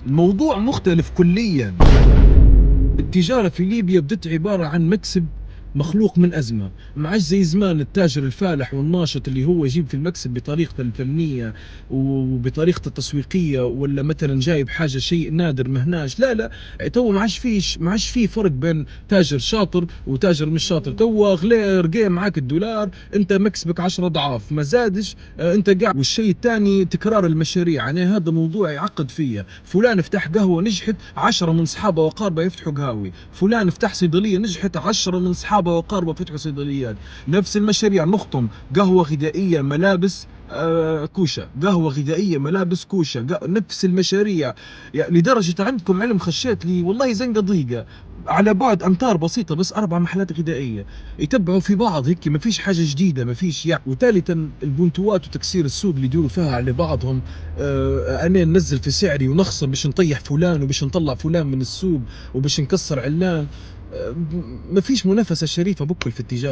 الموضوع مختلف كليا. التجارة في ليبيا بدت عبارة عن مكسب مخلوق من أزمة، ما عادش زي زمان التاجر الفالح والناشط اللي هو يجيب في المكسب بطريقته الفنية وبطريقته التسويقية، ولا مثلا جايب حاجة شيء نادر مهناش. لا لا، تو ما عادش فيه فرق بين تاجر شاطر وتاجر مش شاطر. تو غير رقي معاك الدولار انت مكسبك 10 اضعاف ما زادش، انت قاعد. والشيء الثاني تكرار المشاريع، يعني هذا موضوع يعقد فيا. فلان فتح قهوة نجحت، 10 من اصحابه وقاربه يفتحوا قهاوي. فلان فتح صيدلية نجحت، 10 من اصحابه وقاربه فتحوا صيدليات. نفس المشاريع نخطم قهوة غذائية ملابس كوشة، قهوة غذائية ملابس كوشة، نفس المشاريع. يعني لدرجة عندكم علم خشيت لي والله زنقة ضيقة على بعد امتار بسيطه، بس 4 محلات غذائيه يتبعوا في بعض هيك، ما فيش حاجه جديده ما فيش يعني. وثالثا البنتوات وتكسير السوق اللي يدوروا فيها على بعضهم. انا ننزل في سعري ونخسر باش نطيح فلان وباش نطلع فلان من السوق وباش نكسر علان. ما فيش منافسه شريفه بكل في التجاره.